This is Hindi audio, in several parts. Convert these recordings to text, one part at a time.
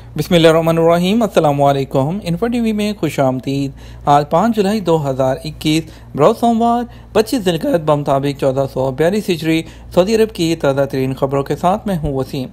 बिस्मिल्लाहिर्रहमानिर्रहीम। अस्सलाम वालेकुम। इन्फो टीवी में खुशामदीद। आज 5 जुलाई 2021 बरोज़ सोमवार 25 ज़िलक़अदा बमुताबिक 1442 हिजरी सऊदी अरब की ताज़ा तरीन खबरों के साथ मैं हूँ वसीम।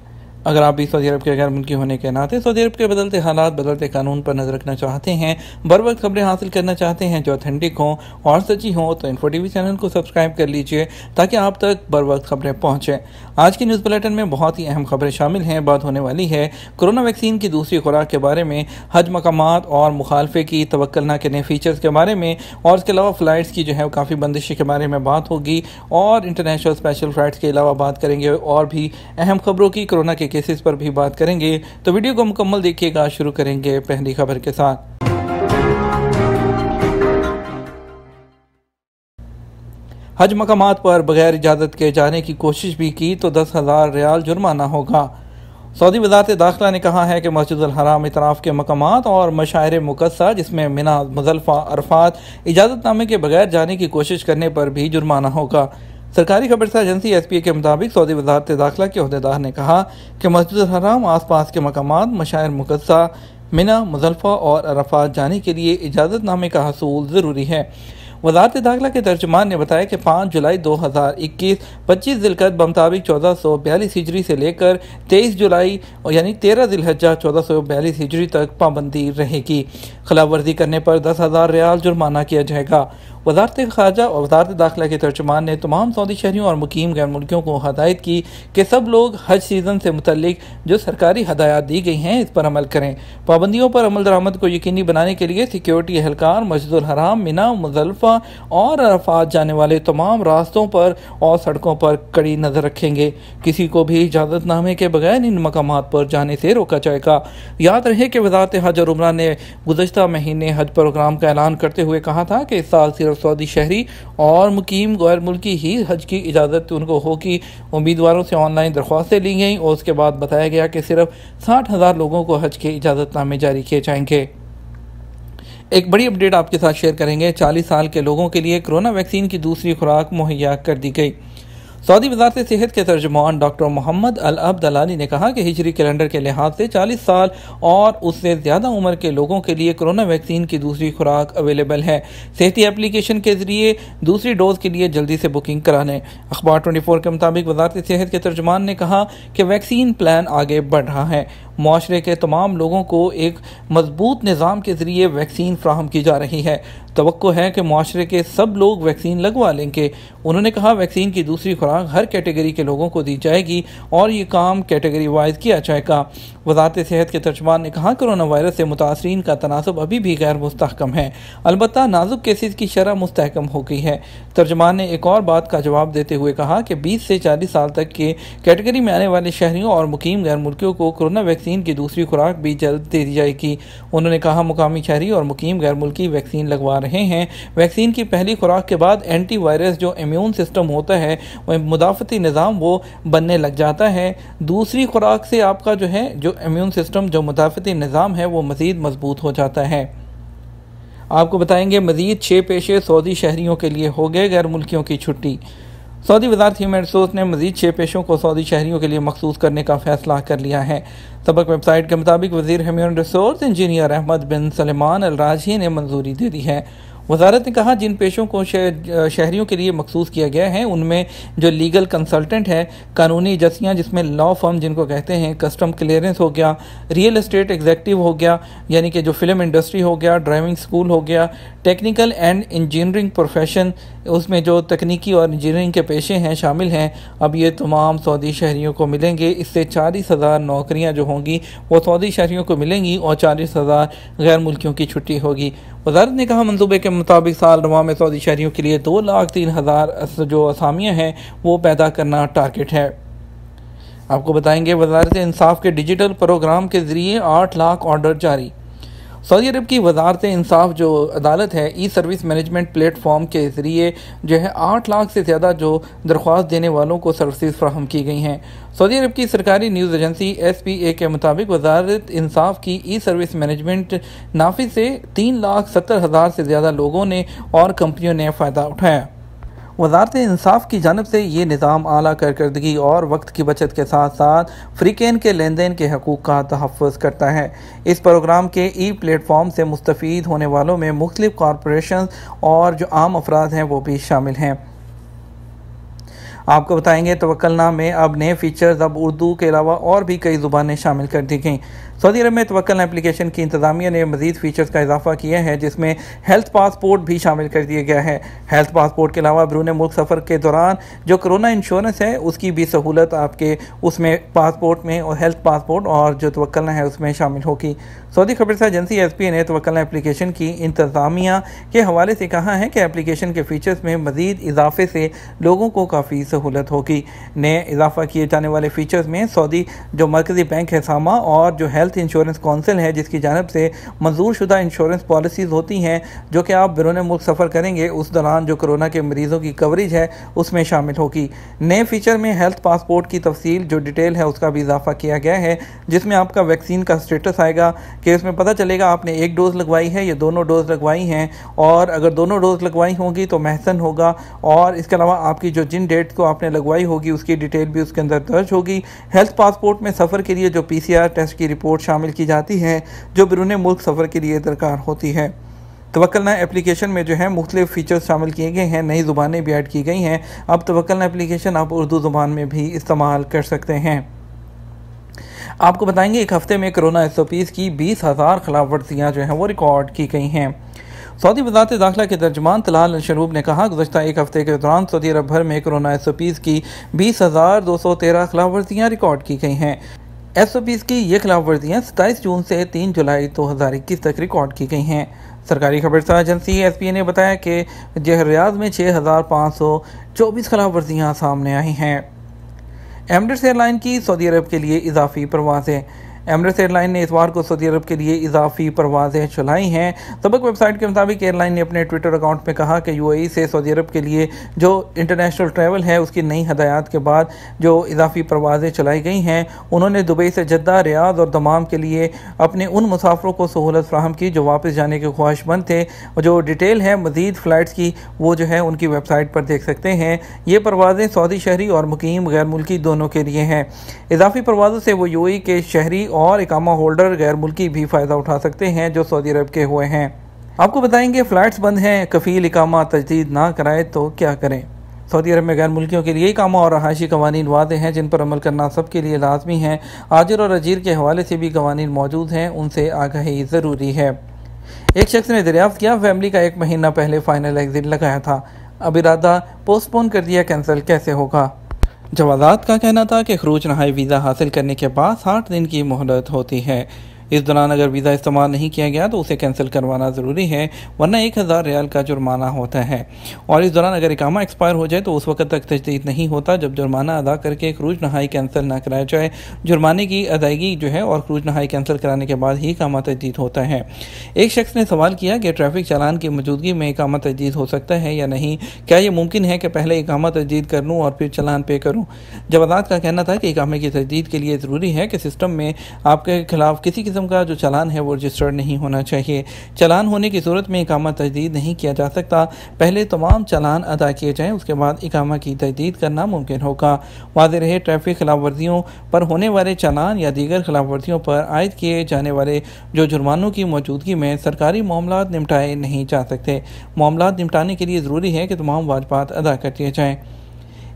अगर आप भी सऊदी अरब के गैर मुल्की होने के नाते सऊदी अरब के बदलते हालात, बदलते कानून पर नजर रखना चाहते हैं, बर वक्त खबरें हासिल करना चाहते हैं जो ऑथेंटिक हों और सच्ची हों, तो इन्फो टीवी चैनल को सब्सक्राइब कर लीजिए ताकि आप तक बर वक्त खबरें पहुँचें। आज की न्यूज़ बुलेटिन में बहुत ही अहम खबरें शामिल हैं। बात होने वाली है कोरोना वैक्सीन की दूसरी खुराक के बारे में, हज मकामात और मुखालफे की तवक्कलना के नए फीचर्स के बारे में, और इसके अलावा फ़्लाइट्स की जो है काफ़ी बंदिशें के बारे में बात होगी, और इंटरनेशनल स्पेशल फ़्लाइट्स के अलावा बात करेंगे और भी अहम खबरों की, कोरोना के केसेस पर भी बात करेंगे। तो वीडियो को मुकम्मल देखिएगा। शुरू करेंगे पहली खबर के साथ। हज मकामात पर बगैर इजाज़त के जाने की कोशिश भी की तो 10,000 रियाल जुर्माना होगा। सऊदी वज़ारत दाखिला ने कहा है कि मस्जिदुल हराम इतराफ़ के मकामात और मशाइर मुक़द्दसा जिसमें मिना, मुज़दलिफ़ा, अरफ़ात इजाज़तनामे के बगैर जाने की कोशिश करने पर भी जुर्माना होगा। सरकारी खबरसा एजेंसी SPA के मुताबिक सऊदी वज़ारत दाखिला के अहदेदार ने कहा कि मस्जिदुल हराम, आस पास के मकामात, मशाइर मुक़द्दसा, मिना, मुज़दलिफ़ा और अरफ़ात जाने के लिए इजाज़तनामे का हसूल ज़रूरी है। वज़ारत दाखिला के तर्जुमान ने बताया कि 5 जुलाई 2021 25 ज़िलक़अदा बमुताबिक 1442 हिजरी से लेकर 23 जुलाई यानी 13 ज़िलहज्जा 1442 हिजरी तक पाबंदी रहेगी। खिलाफ वर्जी करने पर 10,000 रियाल जुर्माना किया जाएगा। वज़ारत ख़ारजा और वज़ारत दाखिला के तर्जुमान ने तमाम सऊदी शहरियों और मुकीम गैर मुल्कियों को हदायत की कि सब लोग हज सीज़न से मुतल्लिक जो सरकारी हदायत दी गई हैं इस पर अमल करें। पाबंदियों पर अमल दरामद को यकीनी बनाने के लिए सिक्योरिटी एहलकार मस्जिदुल हराम, मिना, मुज़दलिफ़ा और अरफ़ात जाने वाले तमाम रास्तों पर और सड़कों पर कड़ी नज़र रखेंगे। किसी को भी इजाज़तनामे के बगैर इन मकामात पर जाने से रोका जाएगा। याद रहे कि वज़ारत हज और उम्रा ने गुज़श्ता महीने हज प्रोग्राम का ऐलान करते हुए कहा था कि इस साल सिर्फ सऊदी शहरी और मुकीम गैर मुल्की ही हज की इजाज़त उनको होगी। उम्मीदवारों से ऑनलाइन दरख्वास्तें ली गईं और उसके बाद बताया गया कि सिर्फ 60,000 लोगों को हज के इजाज़तनामे जारी किए जाएंगे। एक बड़ी अपडेट आपके साथ शेयर करेंगे। 40 साल के लोगों के लिए कोरोना वैक्सीन की दूसरी खुराक मुहैया कर दी गई। सऊदी वज़ारत सेहत के तर्जुमान डॉक्टर मोहम्मद अल अब्द अलानी ने कहा कि हिजरी कैलेंडर के लिहाज से 40 साल और उससे ज़्यादा उम्र के लोगों के लिए कोरोना वैक्सीन की दूसरी खुराक अवेलेबल है। सेहती एप्लीकेशन के ज़रिए दूसरी डोज के लिए जल्दी से बुकिंग करा लें। अखबार 24 के मुताबिक वज़ारत सेहत के तर्जुमान ने कहा कि वैक्सीन प्लान आगे बढ़ रहा है। मुआशरे के तमाम लोगों को एक मजबूत निज़ाम के ज़रिए वैक्सीन फ्राहम की जा रही है। तवक्को है कि मुआशरे के सब लोग वैक्सीन लगवा लेंगे। उन्होंने कहा वैक्सीन की दूसरी खुराक हर कैटेगरी के लोगों को दी जाएगी और ये काम कैटेगरी वाइज किया जाएगा। वज़ारत सेहत के तर्जुमान ने कहा कोरोना वायरस से मुतासरीन का तनासब अभी भी गैर मुस्तहकम है, अलबत्ता नाजुक केसेस की शरह मुस्तहकम हो गई है। तर्जुमान ने एक और बात का जवाब देते हुए कहा कि 20 से 40 साल तक के कैटेगरी में आने वाले शहरियों और मुकीम गैर मुल्कियों को कोरोना वैक्सीन की दूसरी खुराक भी जल्द दे दी जाएगी। उन्होंने कहा मुकामी शहरी और मुकीम गैर मुल्की वैक्सीन लगवा रहे हैं। वैक्सीन की पहली खुराक के बाद एंटी वायरस जो इम्यून सिस्टम होता है, वह मुदाफ़ती निज़ाम वो बनने लग जाता है। दूसरी खुराक से आपका जो है जो इम्यून सिस्टम, जो मुदाफ़ती निज़ाम है, वो मज़ीद मजबूत हो जाता है। आपको बताएंगे मज़ीद 6 पेशे सऊदी शहरियों के लिए हो गए गैर मुल्कियों की छुट्टी। सऊदी वज़ारत ह्यूमन रिसोर्स ने मज़ीद 6 पेशों को सऊदी शहरियों के लिए मखसूस करने का फैसला कर लिया है। सबक वेबसाइट के मुताबिक वज़ीर ह्यूमन रिसोर्स इंजीनियर अहमद बिन सलेमान अल राजी ने मंजूरी दे दी है। वज़ारत ने कहा जिन पेशों को शहरियों के लिए मखसूस किया गया है उनमें जो लीगल कंसल्टेंट है, कानूनी एजेंसियाँ जिसमें लॉ फर्म जिनको कहते हैं, कस्टम क्लियरेंस हो गया, रियल एस्टेट एग्जीक्यूटिव हो गया यानी कि जो फिल्म इंडस्ट्री हो गया, ड्राइविंग स्कूल हो गया, टेक्निकल एंड इंजीनियरिंग प्रोफेशन, उसमें जो तकनीकी और इंजीनियरिंग के पेशे हैं शामिल हैं। अब ये तमाम सऊदी शहरियों को मिलेंगे। इससे 40,000 नौकरियाँ जो होंगी वो सऊदी शहरियों को मिलेंगी और 40,000 गैर मुल्कियों की छुट्टी होगी। वज़ारत ने कहा मंसूबे के मुताबिक साल रवा में सऊदी शहरियों के लिए 2,03,000 जो असामियाँ हैं वो पैदा करना टारगेट है। आपको बताएंगे वज़ारत इंसाफ के डिजिटल प्रोग्राम के ज़रिए 8 लाख ऑर्डर जारी। सऊदी अरब की वज़ारत इंसाफ जो अदालत है, ई सर्विस मैनेजमेंट प्लेटफॉर्म के ज़रिए जो है 8 लाख से ज़्यादा जो दरख्वास्त देने वालों को सर्विसेज फ्राहम की गई हैं। सऊदी अरब की सरकारी न्यूज़ एजेंसी SPA के मुताबिक वज़ारत इंसाफ की ई सर्विस मैनेजमेंट नाफिज से 3,70,000 से ज़्यादा लोगों ने और कंपनियों ने फ़ायदा उठाया। वज़ारत इंसाफ की जानिब से ये निज़ाम आला कारकर्दगी और वक्त की बचत के साथ साथ फ़रीक़ैन के लेन देन के हकूक़ का तहफ़्फ़ुज़ करता है। इस प्रोग्राम के ई प्लेटफॉर्म से मुस्तफ़ीद होने वालों में मुख्तलिफ़ कॉरपोरेशन और जो आम अफराद हैं वो भी शामिल हैं। आपको बताएंगे तवक्कलना में अब नए फीचर्स अब उर्दू के अलावा और भी कई ज़ुबानें शामिल कर दी गई। सऊदी अरब में तवक्कलना एप्लीकेशन की इंतज़ामिया ने मज़ीद फ़ीचर्स का इजाफा किया है, जिसमें हेल्थ पासपोर्ट भी शामिल कर दिया गया है। हेल्थ पासपोर्ट के अलावा बैरून मुल्क सफ़र के दौरान जो कोरोना इंश्योरेंस है उसकी भी सहूलत आपके उसमें पासपोर्ट में और हेल्थ पासपोर्ट और जो तवक्कलना है उसमें शामिल होगी। सऊदी खबरसार एजेंसी एसपी ने तवक्कलना एप्लीकेशन की इंतज़ामिया के हवाले से कहा है कि एप्लीकेशन के फ़ीचर्स में मज़ीद इजाफे से लोगों को काफ़ी सहूलत होगी। नए इजाफा किए जाने वाले फ़ीचर्स में सऊदी जो मरकज़ी बैंक है सामा और जो हेल्थ इंश्योरेंस काउंसिल है जिसकी जानिब से मंजूर शुदा इंश्योरेंस पॉलिसीज़ होती हैं जो कि आप बैरून मुल्क सफ़र करेंगे उस दौरान जो कोरोना के मरीज़ों की कवरेज है उसमें शामिल होगी। नए फीचर में हेल्थ पासपोर्ट की तफसील जो डिटेल है उसका भी इजाफा किया गया है, जिसमें आपका वैक्सीन का स्टेटस आएगा कि उसमें पता चलेगा आपने एक डोज़ लगवाई है या दोनों डोज़ लगवाई हैं, और अगर दोनों डोज़ लगवाई होंगी तो महसन होगा। और इसके अलावा आपकी जो जिन डेट को आपने लगवाई होगी उसकी डिटेल भी उसके अंदर दर्ज होगी। हेल्थ पासपोर्ट में सफ़र के लिए जो PCR टेस्ट की रिपोर्ट शामिल की जाती है जो बैरून मुल्क सफ़र के लिए दरकार होती है। तवक्कलना एप्लीकेशन में जो है मुख्तलिफ फ़ीचर्स शामिल किए गए हैं, नई ज़ुबानें भी ऐड की गई हैं। अब तवक्कलना एप्लीकेशन आप उर्दू ज़ुबान में भी इस्तेमाल कर सकते हैं। आपको बताएंगे एक हफ़्ते में कोरोना SOPs की 20,000 खिलाफ वर्जियाँ जो हैं वो रिकॉर्ड की गई हैं। सऊदी वज़ारत दाखिला के तर्जुमान तलाल अल-शरूब ने कहा गुज़श्ता एक हफ़्ते के दौरान सऊदी अरब भर में कोरोना SOPs की 20,213 खिलाफ वर्जियाँ रिकॉर्ड की गई हैं। SOPs की ये खिलाफ वर्जियाँ 27 जून से 3 जुलाई 2021 तक रिकॉर्ड की गई हैं। सरकारी खबरसार एजेंसी SPA ने बताया कि रियाद में 6,524 खिलाफ वर्जियाँ सामने आई हैं। एमिरेट्स एयरलाइन की सऊदी अरब के लिए इजाफी परवाज़ें। एमिरेट्स एयरलाइन ने इतवार को सऊदी अरब के लिए इजाफी परवाज़ें चलाई हैं। सबक वेबसाइट के मुताबिक एयरलाइन ने अपने ट्विटर अकाउंट में कहा कि UAE से सऊदी अरब के लिए जो इंटरनेशनल ट्रैवल है उसकी नई हदायत के बाद जो इजाफी परवाज़ें चलाई गई हैं, उन्होंने दुबई से जद्दा, रियाद और दमाम के लिए अपने उन मुसाफरों को सहूलत फ्राहम की जो वापस जाने के ख्वाहिशमंद थे। जो डिटेल है मज़ीद फ़्लाइट्स की वो जो है उनकी वेबसाइट पर देख सकते हैं। ये परवाज़ें सऊदी शहरी और मुकीम गैर मुल्की दोनों के लिए हैं। इजाफी परवाज़ों से वो UAE के शहरी और इकामा होल्डर गैर मुल्की भी फ़ायदा उठा सकते हैं जो सऊदी अरब के हुए हैं। आपको बताएंगे फ़्लाइट्स बंद हैं, कफ़ील इकामा तजदीद ना कराए तो क्या करें। सऊदी अरब में गैर मुल्कियों के लिए इकामा और रहायशी कवानीन वाज़ेह हैं जिन पर अमल करना सबके लिए लाजमी है। आजिर और अजीर के हवाले से भी कवानीन मौजूद हैं, उनसे आगाही ज़रूरी है। एक शख्स ने दरियाफ्त किया फैमिली का 1 महीना पहले फ़ाइनल एग्ज़िट लगाया था, अब इरादा पोस्टपोन कर दिया, कैंसिल कैसे होगा। जवादात का कहना था कि खरूज नहाई वीज़ा हासिल करने के बाद 60 दिन की मोहलत होती है। इस दौरान अगर वीज़ा इस्तेमाल नहीं किया गया तो उसे कैंसिल करवाना ज़रूरी है, वरना 1000 रियाल का जुर्माना होता है। और इस दौरान अगर इकामा एक्सपायर हो जाए तो उस वक्त तक तजदीद नहीं होता जब जुर्माना अदा करके खरूज नहाई कैंसिल ना कराया जाए। जुर्माने की अदायगी जो है और खरूज नहाई कैंसिल कराने के बाद ही इकामा तजदीद होता है। एक शख्स ने सवाल किया कि ट्रैफिक चालान की मौजूदगी में इकामा तजदीद हो सकता है या नहीं, क्या यह मुमकिन है कि पहले इकामा तजदीद कर लूँ और फिर चालान पे करूँ। जवादात का कहना था कि इकामे की तजदीद के लिए ज़रूरी है कि सिस्टम में आपके खिलाफ किसी किस्म का जो चालान है वो रजिस्टर्ड नहीं होना चाहिए। चालान होने की सूरत में इकामा तजदीद नहीं किया जा सकता। पहले तमाम चालान अदा किए जाएँ, उसके बाद इकामा की तजदीद करना मुमकिन होगा। वाज़ेह रहे ट्रैफिक खिलाफ वर्जियों पर होने वाले चालान या दीगर खिलाफ वर्जियों पर आयद किए जाने वाले जो जुर्मानों की मौजूदगी में सरकारी मामलात निपटाए नहीं जा सकते। मामलात निपटाने के लिए ज़रूरी है कि तमाम वाजिबात अदा कर दिए जाएँ।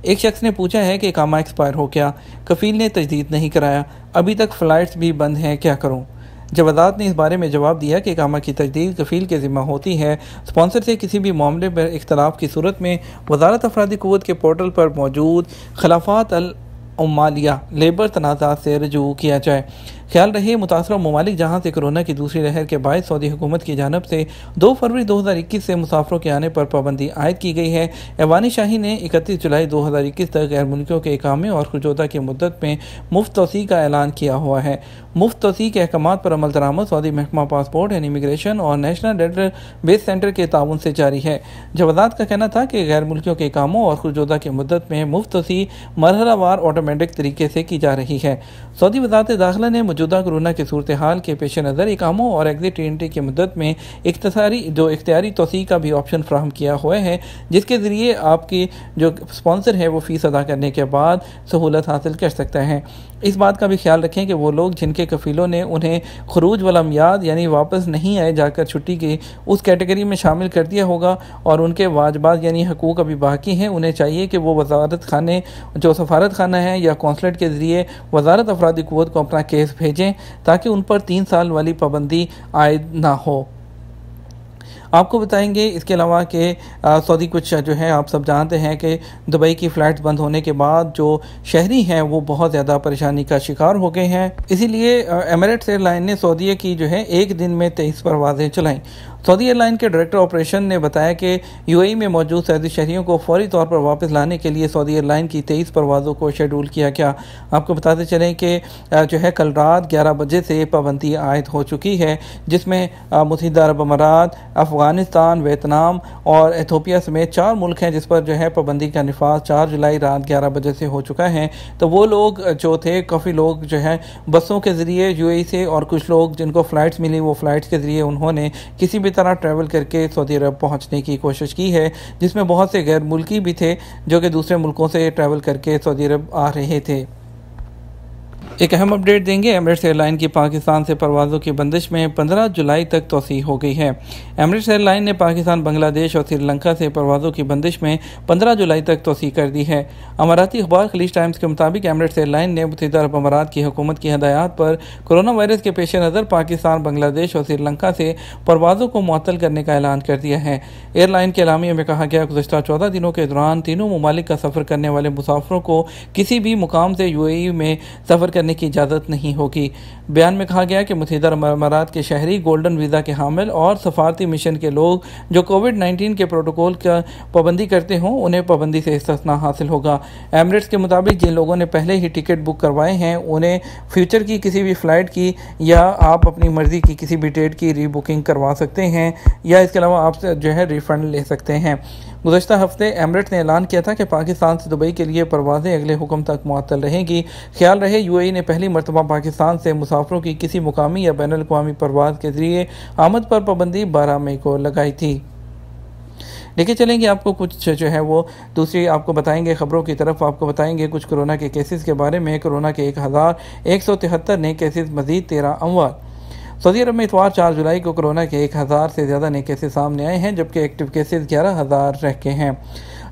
एक शख्स ने पूछा है कि इकामा एक्सपायर हो गया, कफ़ील ने तजदीद नहीं कराया, अभी तक फ़्लाइट्स भी बंद हैं, क्या करूं। जवादात ने इस बारे में जवाब दिया कि इकामा की तजदीद कफ़ील के ज़िम्मा होती है। स्पॉन्सर से किसी भी मामले पर इख्तलाफ की सूरत में वज़ारत अफरादी क़ुव्वत के पोर्टल पर मौजूद खिलाफ़ात अल-उम्मालिया लेबर तनाज़ात से रजू किया जाए। ख्याल रहे मुतासरा ममालिक जहाँ से कोरोना की दूसरी लहर के बायस सऊदी हुकूमत की जानब से 2 फरवरी 2021 से मुसाफरों के आने पर पाबंदी आयद की गई है। ऐवान शाही ने 31 जुलाई 2021 तक गैर मुल्कियों के इकामे और खुजोदा की मुद्दत में मुफ्त तोसी का ऐलान किया हुआ है। मुफ्त तोसी के अहकामात पर अमल दरामद सऊदी महकमा पासपोर्ट एंड इमिग्रेशन और नेशनल डेटा बेस सेंटर के ताउन से जारी है। जवादात का कहना था कि गैर मुल्कियों के इकामों और खुजोदा की मुद्दत में मुफ्त तोसी मरहलावार ऑटोमेटिक तरीके से की जा रही है। सऊदी वज़ारत दाखिला ने मौजूदा कोरोना की सूरत हाल के पेश नज़र इकामों और एग्जिट एंट्री की मुद्दत में इख्तियारी तोसी का भी ऑप्शन फ्राहम किया हुआ है, जिसके ज़रिए आपकी जो स्पॉन्सर है वो फ़ीस अदा करने के बाद सहूलत हासिल कर सकते हैं। इस बात का भी ख्याल रखें कि वो लोग जिनके कफ़ीलों ने उन्हें खरूज वाला मियाद यानी वापस नहीं आए जाकर छुट्टी की उस कैटेगरी में शामिल कर दिया होगा और उनके वाजबात यानी हकूक़ अभी बाकी हैं, उन्हें चाहिए कि वो वजारत खाने जो सफारत खाना है या कौंसलेट के ज़रिए वजारत अफरादी क़ुव्वत को अपना केस भेजें ताकि उन पर 3 साल वाली पाबंदी आयद ना हो। आपको बताएंगे इसके अलावा कि सऊदी कुछ जो है आप सब जानते हैं कि दुबई की फ़्लाइट्स बंद होने के बाद जो शहरी हैं वो बहुत ज़्यादा परेशानी का शिकार हो गए हैं। इसीलिए एमिरेट्स एयरलाइन ने सऊदीया की जो है एक दिन में 23 परवाज़ें चलाईं। सऊदी एयरलाइन के डायरेक्टर ऑपरेशन ने बताया कि यूएई में मौजूद सऊदी शहरियों को फौरी तौर पर वापस लाने के लिए सऊदी एयरलाइन की 23 परवाज़ों को शेड्यूल किया गया। आपको बताते चलें कि जो है कल रात 11 बजे से पाबंदी आयद हो चुकी है, जिसमें मुत्तहिदा अरब अमारात, अफ़गानिस्तान, वियतनाम और इथियोपिया समेत 4 मुल्क हैं जिस पर जो है पाबंदी का निफाज 4 जुलाई रात 11 बजे से हो चुका है। तो वो लोग जो थे, काफ़ी लोग जो है बसों के ज़रिए यूएई से और कुछ लोग जिनको फ़्लाइट्स मिली वो फ़्लाइट्स के ज़रिए उन्होंने किसी भी तरह ट्रैवल करके सऊदी अरब पहुंचने की कोशिश की है, जिसमें बहुत से गैर मुल्की भी थे जो कि दूसरे मुल्कों से ट्रैवल करके सऊदी अरब आ रहे थे। एक अहम अपडेट देंगे। एमिरेट्स एयरलाइन की पाकिस्तान से परवाज़ों की बंदिश में 15 जुलाई तक तोसी हो गई है। एमिरेट्स एयरलाइन ने पाकिस्तान, बांग्लादेश और श्रीलंका से परवाज़ों की बंदिश में 15 जुलाई तक तोसी कर दी है। अमाराती अखबार खलीज टाइम्स के मुताबिक एमिरेट्स एयरलाइन ने मुत्तहिदा अरब अमारात की हुकूमत की हदायत पर कोरोना वायरस के पेश नज़र पाकिस्तान, बांग्लादेश और श्रीलंका से परवाज़ों को मुअत्तल करने का ऐलान कर दिया है। एयरलाइन के एलामिया में कहा गया, गुज़श्ता 14 दिनों के दौरान तीनों ममालिक का सफ़र करने वाले मुसाफिरों को किसी भी मुकाम से यूएई में सफ़र करने की इजाज़त नहीं होगी। बयान में कहा गया कि मुत्तहिदा अरब अमारात के शहरी, गोल्डन वीज़ा के हामिल और सफारती मिशन के लोग जो कोविड-19 के प्रोटोकॉल का पाबंदी करते हों उन्हें पाबंदी से इस्तिस्ना हासिल होगा। एमिरेट्स के मुताबिक जिन लोगों ने पहले ही टिकट बुक करवाए हैं उन्हें फ्यूचर की किसी भी फ़्लाइट की या आप अपनी मर्ज़ी की किसी भी डेट की रीबुकिंग करवा सकते हैं या इसके अलावा आप जो है रिफ़ंड ले सकते हैं। गुज़श्ता हफ्ते एमिरेट्स ने ऐलान किया था कि पाकिस्तान से दुबई के लिए परवाज़ें अगले हुक्म तक मुअत्तल रहेंगी। ख्याल रहे यूएई ने पहली मरतबा पाकिस्तान से मुसाफिरों की किसी मुकामी या बैनुल अक़वामी परवाज़ के ज़रिए आमद पर पाबंदी 12 मई को लगाई थी। लेके चलेंगे आपको कुछ जो है वो दूसरी आपको बताएंगे खबरों की तरफ आपको बताएंगे कुछ कोरोना के केसेस के बारे में। कोरोना के 1173 नए केसेस, मज़ीद 13 अमवात। सऊदी अरब में इतवार 4 जुलाई को कोरोना के 1000 से ज़्यादा नए केसेस सामने आए हैं, जबकि एक्टिव केसेस 11,000 रह गए हैं।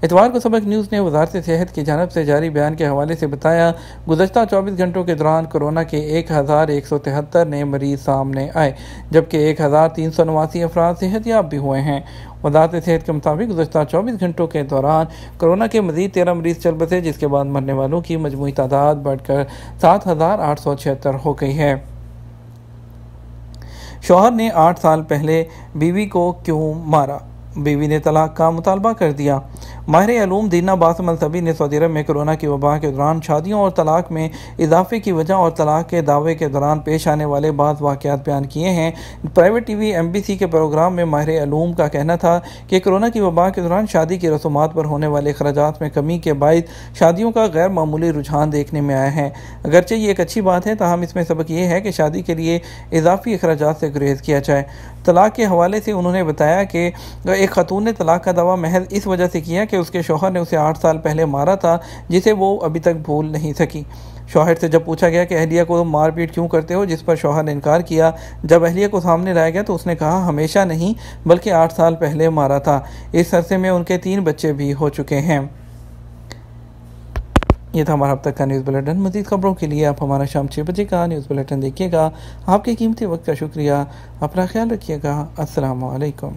इतवार को सबक न्यूज़ ने वज़ारत सेहत की जानिब से जारी बयान के हवाले से बताया, गुज़श्ता 24 घंटों के दौरान कोरोना के 1173 नए मरीज़ सामने आए, जबकि 1389 अफराद सेहतयाब भी हुए हैं। वज़ारत सेहत के मुताबिक गुज़श्ता 24 घंटों के दौरान कोरोना के मज़ीद 13 मरीज़ चल बसे, जिसके बाद मरने वालों की मजमूई तादाद बढ़कर 7,876 हो गई है। शौहर ने 8 साल पहले बीवी को क्यों मारा? बीवी ने तलाक का मुतालबा कर दिया। माहिर अलूम दीना बासम अल-सबी ने सऊदी अरब में कोरोना की वबा के दौरान शादियों और तलाक में इजाफे की वजह और तलाक के दावे के दौरान पेश आने वाले बाज़ वाक़यात बयान किए हैं। प्राइवेट टीवी MBC के प्रोग्राम में माहिर अलूम का कहना था कि कोरोना की वबा के दौरान शादी की रसूमात पर होने वाले अखराजात में कमी के बायस शादियों का गैर मामूली रुझान देखने में आया है। अगरचे ये एक अच्छी बात है, ताहम इसमें सबक ये है कि शादी के लिए इजाफी अखराजात से गुरेज किया जाए। तलाक के हवाले से उन्होंने बताया कि एक खातून ने तलाक का दावा महज इस वजह से किया कि उसके शौहर ने उसे 8 साल पहले मारा था, जिसे वो अभी तक भूल नहीं सकी। शौहर से जब पूछा गया कि अहलिया को मारपीट क्यों करते हो, जिस पर शौहर ने इनकार किया। जब अहलिया को सामने लाया गया तो उसने कहा हमेशा नहीं बल्कि 8 साल पहले मारा था। इस अरसे में उनके 3 बच्चे भी हो चुके हैं। ये था हमारा अब तक का न्यूज़ बुलेटिन। मज़ीद खबरों के लिए आप हमारा शाम 6 बजे का न्यूज़ बुलेटिन देखिएगा। आपके कीमती वक्त का शुक्रिया। अपना ख्याल रखिएगा। अस्सलामु अलैकुम।